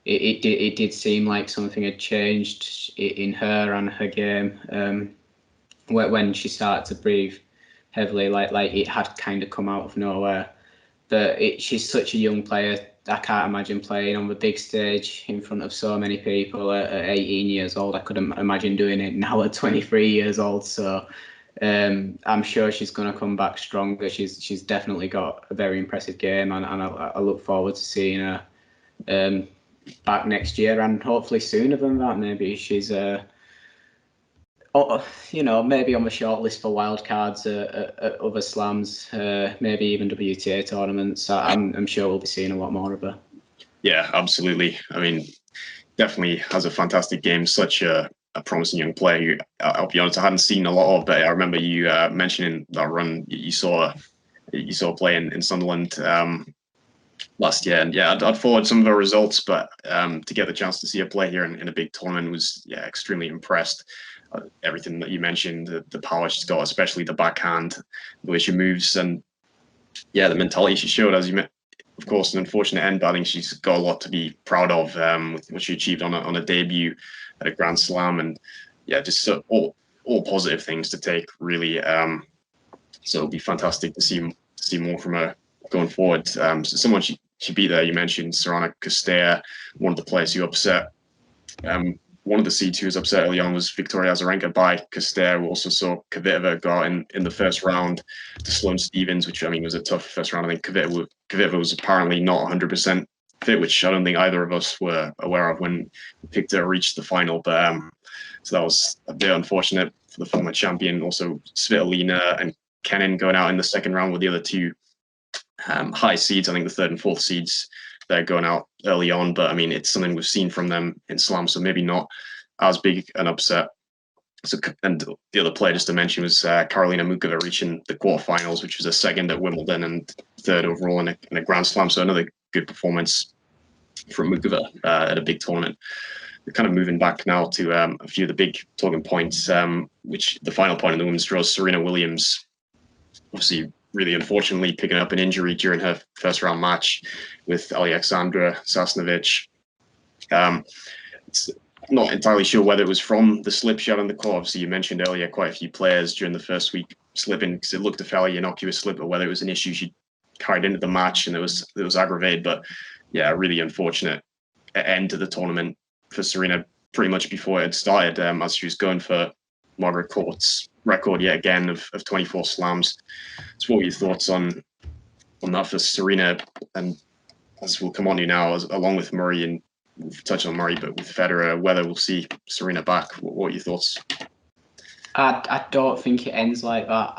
it did seem like something had changed in her and her game when she started to breathe heavily, like it had kind of come out of nowhere. But she's such a young player. I can't imagine playing on the big stage in front of so many people at 18 years old. I couldn't imagine doing it now at 23 years old. So I'm sure she's going to come back stronger. She's definitely got a very impressive game, and I look forward to seeing her back next year, and hopefully sooner than that. Maybe she's maybe on the short list for wildcards at other slams, maybe even WTA tournaments. I'm sure we'll be seeing a lot more of her. Yeah, absolutely. I mean, definitely has a fantastic game. Such a promising young player who, I'll be honest, I hadn't seen a lot of, but I remember you mentioning that run you saw play in Sunderland last year. And yeah, I'd followed some of her results, but to get the chance to see her play here in a big tournament was extremely impressed. Everything that you mentioned, the power she's got, especially the backhand, the way she moves, and the mentality she showed, as you met. Of course, an unfortunate end, but I think she's got a lot to be proud of with what she achieved on a debut at a Grand Slam, and just all positive things to take, really. So it'll be fantastic to see more from her going forward. So someone she beat there, you mentioned Sorana Castera, one of the players who upset. One of the seeds who was upset early on was Victoria Azarenka by Castera. We also saw Kvitova go out in the first round to Sloane Stephens, which I mean was a tough first round. I think Kvitova was apparently not 100% fit, which I don't think either of us were aware of when we picked her to reach the final. But so that was a bit unfortunate for the former champion. Also, Svitolina and Kenin going out in the second round with the other two high seeds. I think the third and fourth seeds. They're going out early on, but I mean, it's something we've seen from them in Slam, so maybe not as big an upset. So, and the other player just to mention was Karolina Muchova reaching the quarterfinals, which was a second at Wimbledon and third overall in a Grand Slam. So another good performance from Muchova at a big tournament. kind of moving back now to a few of the big talking points, which the final point in the women's draw, Serena Williams, obviously really unfortunately picking up an injury during her first round match with Alexandra Sasnovich. It's not entirely sure whether it was from the slip she had on the court. Obviously, you mentioned earlier quite a few players during the first week slipping because it looked a fairly innocuous slip, or whether it was an issue she carried into the match and it was aggravated. But yeah, a really unfortunate end to the tournament for Serena pretty much before it had started, as she was going for Margaret Court's record yet again of 24 slams. So what were your thoughts on that for Serena? And as we'll come on to now, along with Murray, and we've touched on Murray, but with Federer, whether we'll see Serena back, what are your thoughts? I don't think it ends like that.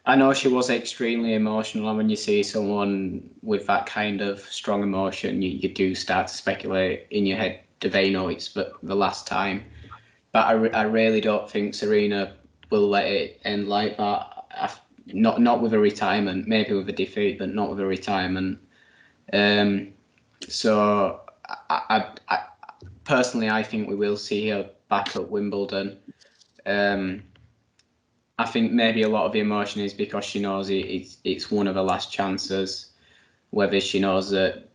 I know she was extremely emotional, and when you see someone with that kind of strong emotion, you do start to speculate in your head, do they know it's the last time? But I really don't think Serena will let it end like that. Not with a retirement, maybe with a defeat, but not with a retirement. So I personally, I think we will see her back at Wimbledon. I think maybe a lot of the emotion is because she knows it's one of her last chances. Whether she knows that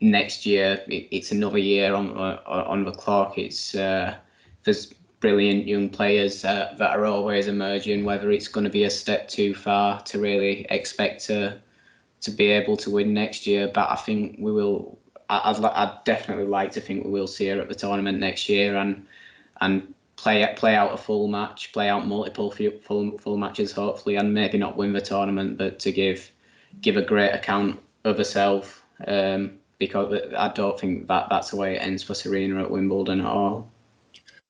next year it's another year on the clock. It's there's brilliant young players that are always emerging. Whether it's going to be a step too far to really expect to be able to win next year, but I think we will. I'd definitely like to think we will see her at the tournament next year and play out a full match, play out multiple full matches hopefully, and maybe not win the tournament, but to give a great account of herself. Because I don't think that's the way it ends for Serena at Wimbledon at all.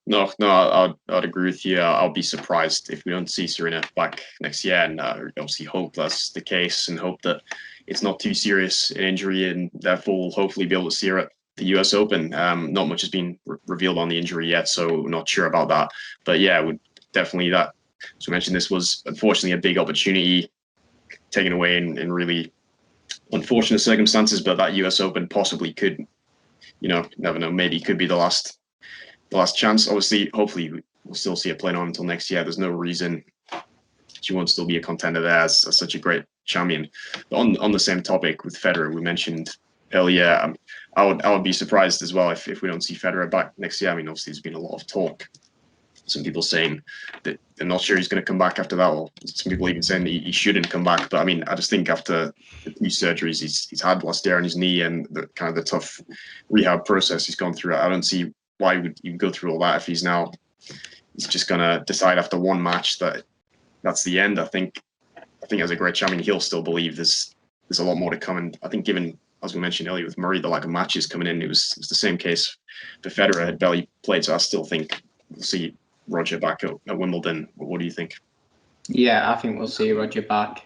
No, I'd agree with you. I'll be surprised if we don't see Serena back next year, and obviously hope that's the case, and hope that it's not too serious an injury, and therefore we'll hopefully be able to see her at the US Open. Not much has been revealed on the injury yet, so not sure about that. But yeah, would definitely that. As we mentioned, this was unfortunately a big opportunity taken away in really unfortunate circumstances, but that US Open possibly could, never know, maybe could be the last chance. Obviously, hopefully we'll still see her playing on until next year. There's no reason she won't still be a contender there as such a great champion. But on the same topic with Federer, we mentioned earlier, I would be surprised as well if we don't see Federer back next year. I mean, obviously there's been a lot of talk. Some people saying that they're not sure he's going to come back after that, or some people even saying he shouldn't come back. But I mean, I just think after the few surgeries he's had last year on his knee and the kind of the tough rehab process he's gone through, I don't see why would you go through all that if he's just going to decide after one match that that's the end. I think as a great champion, he'll still believe there's a lot more to come. And I think given, as we mentioned earlier with Murray, the lack of matches coming in, it was the same case for Federer, had barely played. So I still think we'll see Roger back at Wimbledon. What do you think? Yeah, I think we'll see Roger back.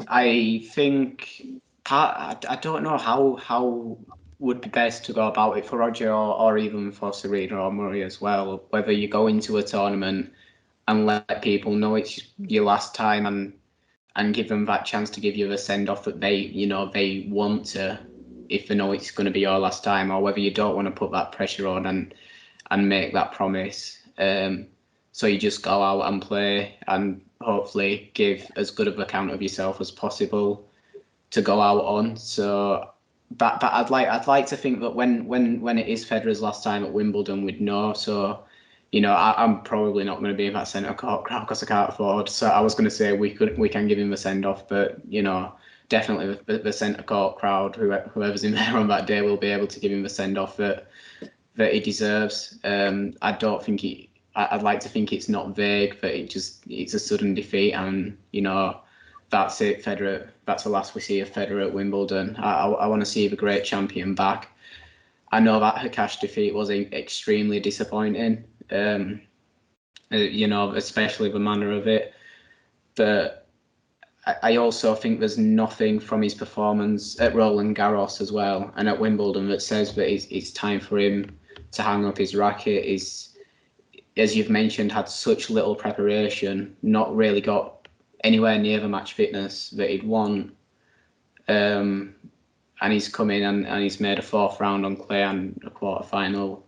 I think I don't know how would be best to go about it for Roger or even for Serena or Murray as well. Whether you go into a tournament and let people know it's your last time and give them that chance to give you the send off that they want to, if they know it's going to be your last time, or whether you don't want to put that pressure on and make that promise. So you just go out and play and hopefully give as good of an account of yourself as possible to go out on. So, but I'd like to think that when it is Federer's last time at Wimbledon, we'd know. So, I'm probably not going to be in that centre court crowd because I can't afford. So I was going to say we can give him a send off, but definitely the centre court crowd, whoever's in there on that day, will be able to give him the send off that he deserves. I don't think I'd like to think it's not vague, but it's a sudden defeat, and that's it. Federer, that's the last we see of Federer at Wimbledon. I want to see the great champion back. I know that her cash defeat was extremely disappointing, especially the manner of it. But I also think there's nothing from his performance at Roland Garros as well and at Wimbledon that says that it's time for him to hang up his racket. He's, as you've mentioned, had such little preparation, not really got anywhere near the match fitness that he'd want. And he's come in and he's made a fourth round on clay and a quarterfinal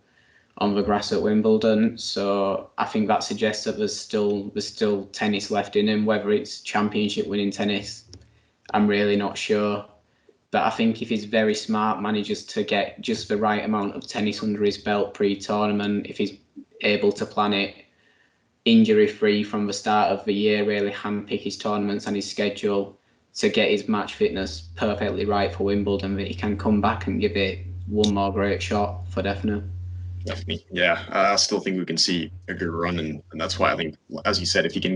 on the grass at Wimbledon. So I think that suggests that there's still tennis left in him. Whether it's championship winning tennis, I'm really not sure. But I think if he's very smart, manages to get just the right amount of tennis under his belt pre-tournament, if he's able to plan it injury-free from the start of the year, really handpick his tournaments and his schedule to get his match fitness perfectly right for Wimbledon, that he can come back and give it one more great shot for definite. Definitely, yeah. I still think we can see a good run, and that's why I think, as you said, if you can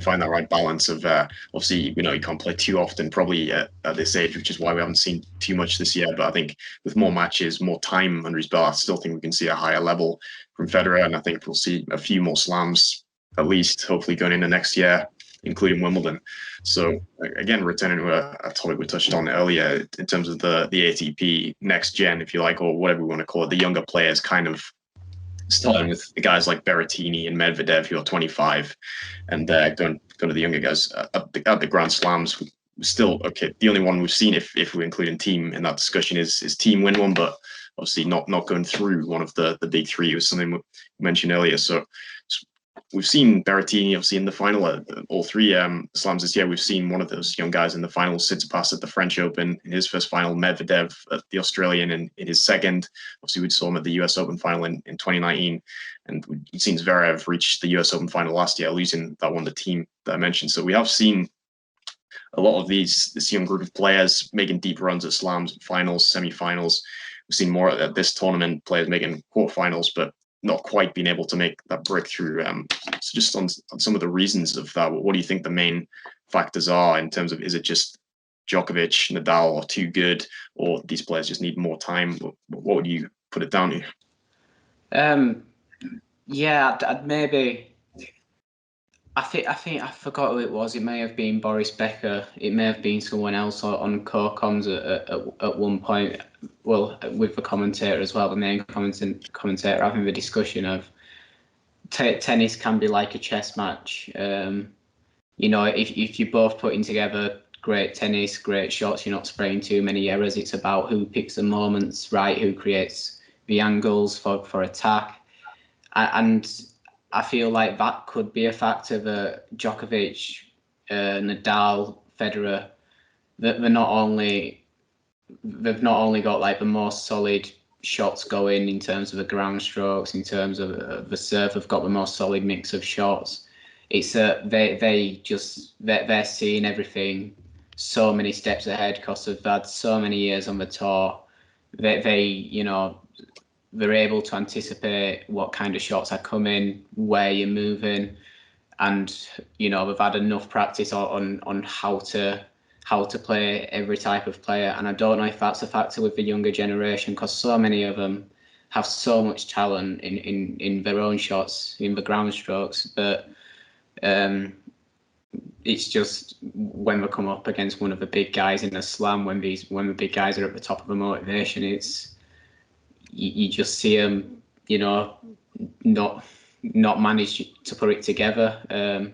find that right balance of obviously, he can't play too often, probably at this age, which is why we haven't seen too much this year. But I think with more matches, more time under his belt, I still think we can see a higher level from Federer, and I think we'll see a few more slams at least, hopefully going into next year, including Wimbledon. So again, returning to a topic we touched on earlier in terms of the ATP next gen, if you like, or whatever we want to call it, the younger players, kind of starting with the guys like Berrettini and Medvedev, who are 25, and going to the younger guys at the Grand Slams. Still, okay, the only one we've seen, if we include in team in that discussion, is Team win one, but obviously not going through one of the big three. It was something we mentioned earlier. So we've seen Berrettini obviously in the final, all three slams this year. We've seen one of those young guys in the final, Tsitsipas at the French Open in his first final, Medvedev at the Australian in his second. Obviously, we saw him at the US Open final in 2019. And we've seen Zverev reach the US Open final last year, losing that one, the team that I mentioned. So we have seen a lot of this young group of players making deep runs at slams, finals, semi-finals. We've seen more at this tournament, players making quarterfinals, but not quite being able to make that breakthrough. So just on some of the reasons of that, what do you think the main factors are in terms of, is it just Djokovic, Nadal are too good, or these players just need more time? What would you put it down to? Yeah, I'd maybe. I think I forgot who it was. It may have been Boris Becker. It may have been someone else on co-coms at one point. Well, with the commentator as well, the main commentator having the discussion of tennis can be like a chess match. If you're both putting together great tennis, great shots, you're not spraying too many errors. It's about who picks the moments right, who creates the angles for attack, and I feel like that could be a factor that Djokovic, Nadal, Federer, that they've not only got like the most solid shots going in terms of the ground strokes, in terms of the serve, have got the most solid mix of shots. It's they're seeing everything so many steps ahead because they've had so many years on the tour. They're able to anticipate what kind of shots are coming, where you're moving, and they've had enough practice on how to play every type of player. And I don't know if that's a factor with the younger generation, because so many of them have so much talent in their own shots, in the ground strokes, but it's just when they come up against one of the big guys in a slam, when the big guys are at the top of the motivation, you just see them, not manage to put it together,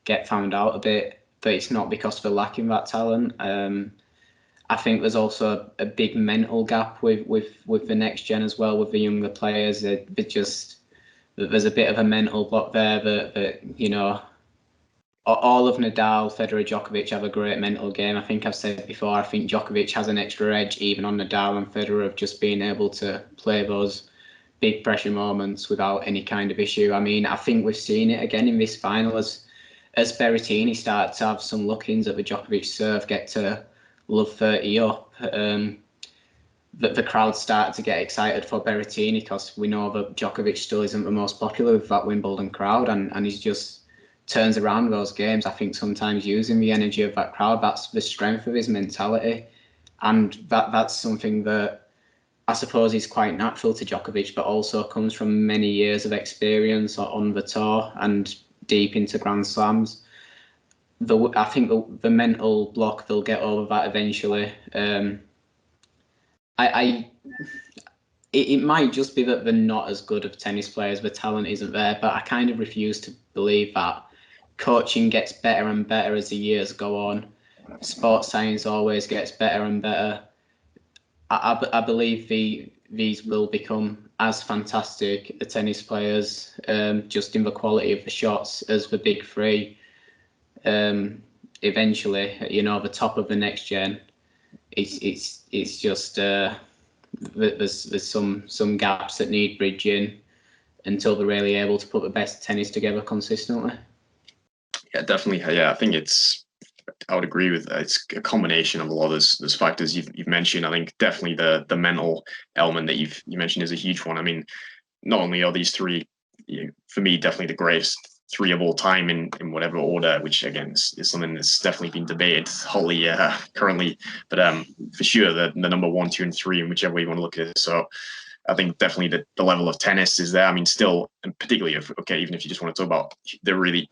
get found out a bit, but it's not because they're lacking that talent. I think there's also a big mental gap with the next gen as well, with the younger players. There's a bit of a mental block there that all of Nadal, Federer, Djokovic have a great mental game. I think I've said before, I think Djokovic has an extra edge even on Nadal and Federer of just being able to play those big pressure moments without any kind of issue. I mean, I think we've seen it again in this final as Berrettini started to have some look-ins at the Djokovic serve, get to love 30 up. The crowd started to get excited for Berrettini because we know that Djokovic still isn't the most popular with that Wimbledon crowd, and he's just turns around those games. I think sometimes using the energy of that crowd, that's the strength of his mentality, and that's something that I suppose is quite natural to Djokovic, but also comes from many years of experience on the tour and deep into Grand Slams. I think the mental block, they'll get over that eventually. It might just be that they're not as good of tennis players, the talent isn't there, but I kind of refuse to believe that. Coaching gets better and better as the years go on. Sports science always gets better and better. I believe these will become as fantastic a tennis players, just in the quality of the shots as the big three. Eventually, the top of the next gen. It's just there's some gaps that need bridging until they're really able to put the best tennis together consistently. Yeah, definitely. Yeah, I think I would agree with that. It's a combination of a lot of those factors you've mentioned. I think definitely the mental element that you mentioned is a huge one. I mean, not only are these three, for me, definitely the greatest three of all time in whatever order, which again is something that's definitely been debated hotly currently, but for sure the number 1, 2, and 3, in whichever way you want to look at it. So I think definitely the level of tennis is there. I mean, still, and particularly even if you just want to talk about, they're really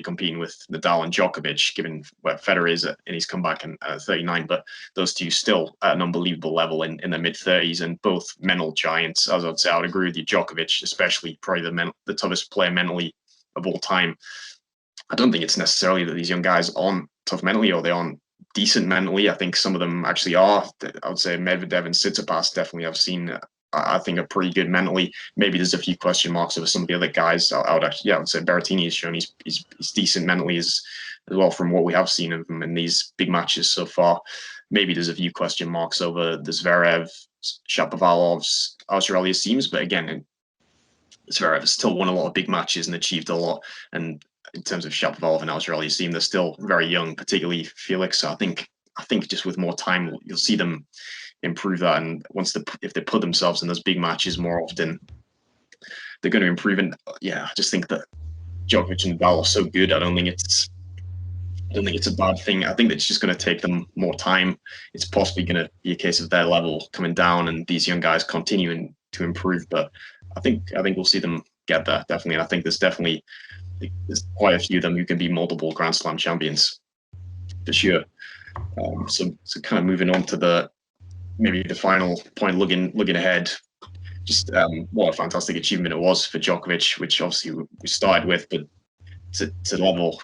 competing with Nadal and Djokovic, given where Federer is in his comeback in 39. But those two still at an unbelievable level in their mid 30s, and both mental giants. As I'd say, I would agree with you. Djokovic, especially, probably the toughest player mentally of all time. I don't think it's necessarily that these young guys aren't tough mentally or they aren't decent mentally. I think some of them actually are. I would say Medvedev and Tsitsipas definitely I've seen. I think are pretty good mentally. Maybe there's a few question marks over some of the other guys. I would say Berrettini has shown he's decent mentally as well from what we have seen of him in these big matches so far. Maybe there's a few question marks over the Zverev, Shapovalov's, Australia-Siems, but again, Zverev has still won a lot of big matches and achieved a lot. And in terms of Shapovalov and Australia-Siem, they're still very young, particularly Felix. So I think just with more time, you'll see them improve that, and if they put themselves in those big matches more often, they're going to improve. And yeah, I just think that Djokovic and Nadal are so good. I don't think it's a bad thing. I think that it's just going to take them more time. It's possibly going to be a case of their level coming down and these young guys continuing to improve. But I think we'll see them get there, definitely. And I think there's quite a few of them who can be multiple Grand Slam champions for sure. So kind of moving on to maybe the final point, looking ahead, just what a fantastic achievement it was for Djokovic, which obviously we started with, but to level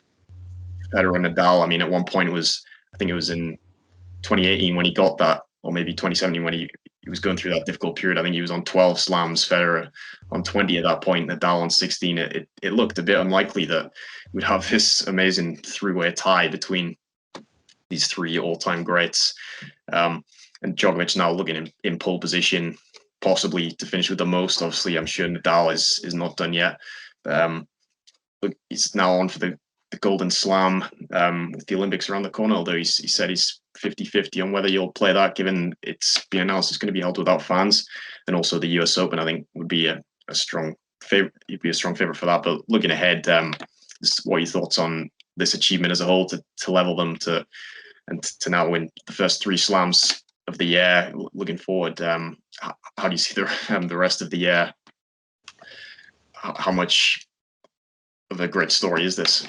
Federer and Nadal. I mean, at one point I think it was in 2018 when he got that, or maybe 2017 when he was going through that difficult period. I think he was on 12 slams, Federer on 20 at that point, Nadal on 16. It looked a bit unlikely that we'd have this amazing three-way tie between these three all-time greats. And Djokovic now looking in pole position, possibly to finish with the most. Obviously, I'm sure Nadal is not done yet. But he's now on for the Golden Slam with the Olympics around the corner, although he said he's 50-50 on whether you'll play that, given it's been announced it's going to be held without fans. And also the US Open, I think, would be a strong favorite. He'd be a strong favorite for that. But looking ahead, what are your thoughts on this achievement as a whole to level them to now win the first 3 slams of the year? Looking forward, how do you see the rest of the year? How much of a great story is this?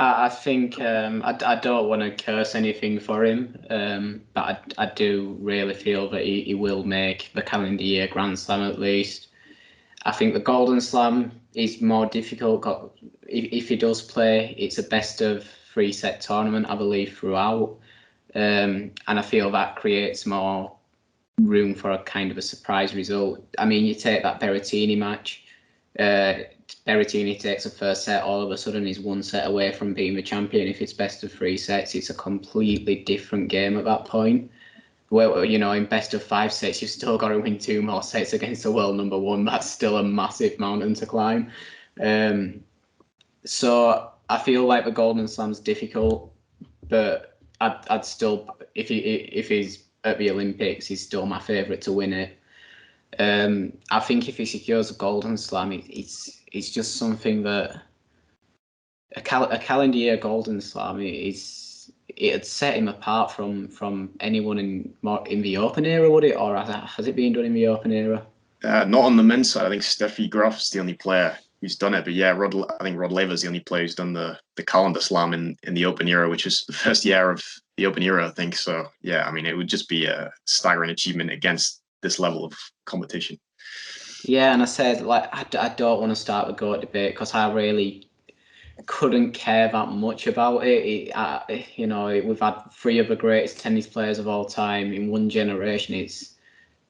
I think I don't want to curse anything for him, but I do really feel that he will make the calendar year Grand Slam at least. I think the Golden Slam is more difficult. If he does play, it's a best of 3 set tournament, I believe, throughout. And I feel that creates more room for a kind of a surprise result. I mean, you take that Berrettini match. Berrettini takes a first set, all of a sudden he's 1 set away from being the champion. If it's best of 3 sets, it's a completely different game at that point. Where, in best of 5 sets, you've still got to win 2 more sets against the world number 1. That's still a massive mountain to climb. So I feel like the Golden Slam's difficult, but I'd still, if he's at the Olympics, he's still my favourite to win it. I think if he secures a Golden Slam, it's just something that a calendar year Golden Slam it'd set him apart from anyone in the Open era, would it? Or has it been done in the Open era? Not on the men's side. I think Steffi Graf's the only player who's done it. But yeah, I think Rod Laver's the only player who's done the calendar slam in the Open era, which was the first year of the Open era, I think. So yeah, I mean, it would just be a staggering achievement against this level of competition. Yeah, and I said, I don't want to start the GOAT debate because I really couldn't care that much about it. We've had 3 of the greatest tennis players of all time in one generation.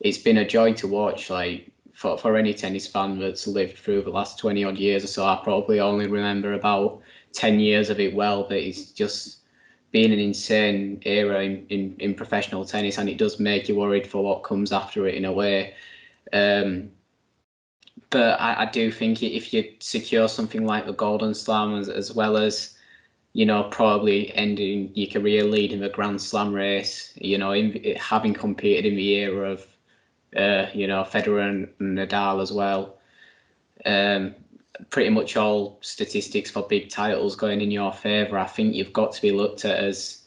it's been a joy to watch. Like for any tennis fan that's lived through the last 20 odd years or so, I probably only remember about 10 years of it well, but it's just been an insane era in professional tennis, and it does make you worried for what comes after it in a way. But I do think if you secure something like the Golden Slam, as well as, you know, probably ending your career leading the Grand Slam race, you know, having competed in the era of, you know, Federer and Nadal as well, pretty much all statistics for big titles going in your favour, I think you've got to be looked at as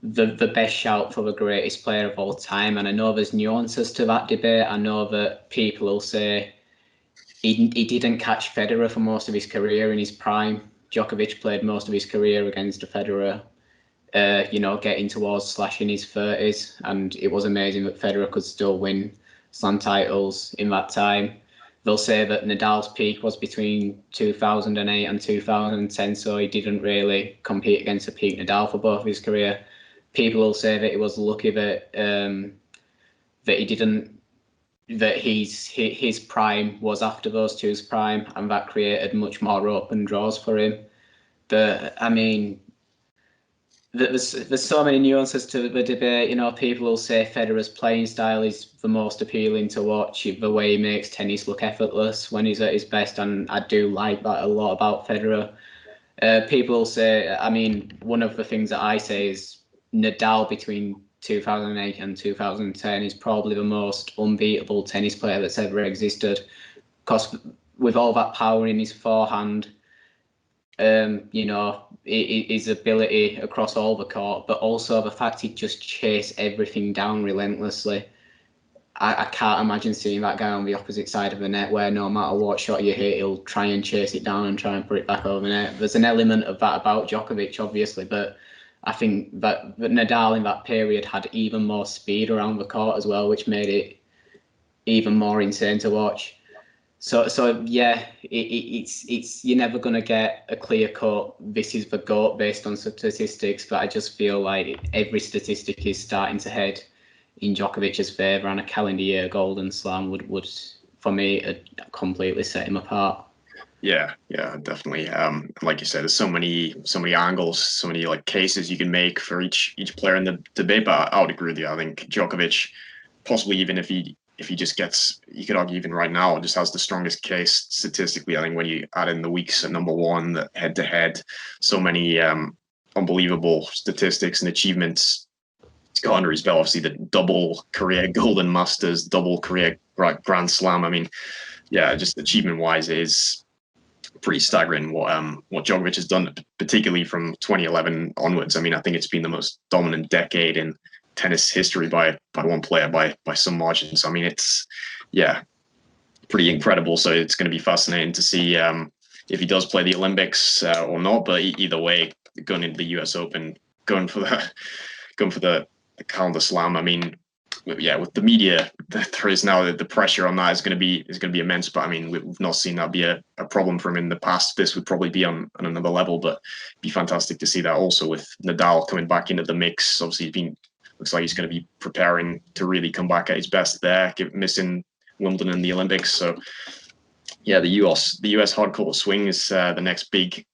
the best shout for the greatest player of all time. And I know there's nuances to that debate. I know that people will say he didn't catch Federer for most of his career in his prime. Djokovic played most of his career against a Federer, you know, getting towards slashing his 30s. And it was amazing that Federer could still win slam titles in that time. They'll say that Nadal's peak was between 2008 and 2010, so he didn't really compete against a peak Nadal for both of his career. People will say that he was lucky that he didn't, that his prime was after those two's prime, and that created much more open draws for him. But I mean, there's so many nuances to the debate. You know, people will say Federer's playing style is the most appealing to watch, the way he makes tennis look effortless when he's at his best, and I do like that a lot about Federer. People will say, I mean, one of the things that I say is Nadal between 2008 and 2010 is probably the most unbeatable tennis player that's ever existed, because with all that power in his forehand, you know, his ability across all the court, but also the fact he'd just chase everything down relentlessly. I can't imagine seeing that guy on the opposite side of the net where no matter what shot you hit, he'll try and chase it down and try and put it back over the net. There's an element of that about Djokovic, obviously, but I think that Nadal in that period had even more speed around the court as well, which made it even more insane to watch. So yeah, it's you're never going to get a clear cut, this is the GOAT based on statistics, but I just feel like every statistic is starting to head in Djokovic's favour, and a calendar year Golden Slam would for me completely set him apart. Yeah, definitely. Like you said, there's so many angles, so many like cases you can make for each player in the debate. But I would agree with you. I think Djokovic, possibly even if he just gets, you could argue even right now, just has the strongest case statistically. I think when you add in the weeks at number one, the head to head, so many unbelievable statistics and achievements he's got under his belt. Obviously, the double career Golden Masters, double career Grand Slam. I mean, yeah, just achievement wise, it is pretty staggering what Djokovic has done, particularly from 2011 onwards. I mean, I think it's been the most dominant decade in tennis history by one player by some margin. So I mean, it's pretty incredible. So it's going to be fascinating to see if he does play the Olympics or not. But either way, going into the US Open, going for the calendar slam. I mean, with the media, there is now the pressure on that is going to be immense. But I mean, we've not seen that be a problem for him in the past. This would probably be on another level, but it'd be fantastic to see that also with Nadal coming back into the mix. Obviously, looks like he's going to be preparing to really come back at his best there, missing Wimbledon and the Olympics. So yeah, the US hardcourt swing is the next big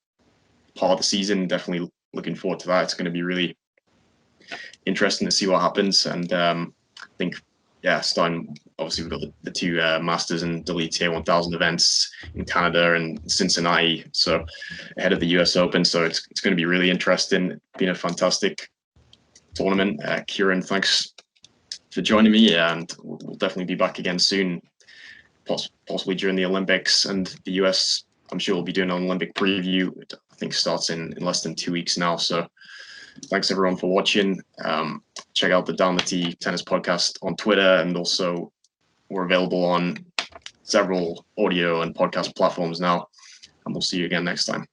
part of the season. Definitely looking forward to that. It's going to be really interesting to see what happens. And I think, starting, obviously we've got the two Masters and WTA 1000 events in Canada and Cincinnati, so ahead of the US Open. So it's going to be really interesting. It's been a fantastic tournament. Kieran, thanks for joining me, and we'll definitely be back again soon, possibly during the Olympics and the US. I'm sure we'll be doing an Olympic preview. I think starts in less than 2 weeks now. So thanks everyone for watching. Check out the Down the Tee Tennis Podcast on Twitter, and also we're available on several audio and podcast platforms now. And we'll see you again next time.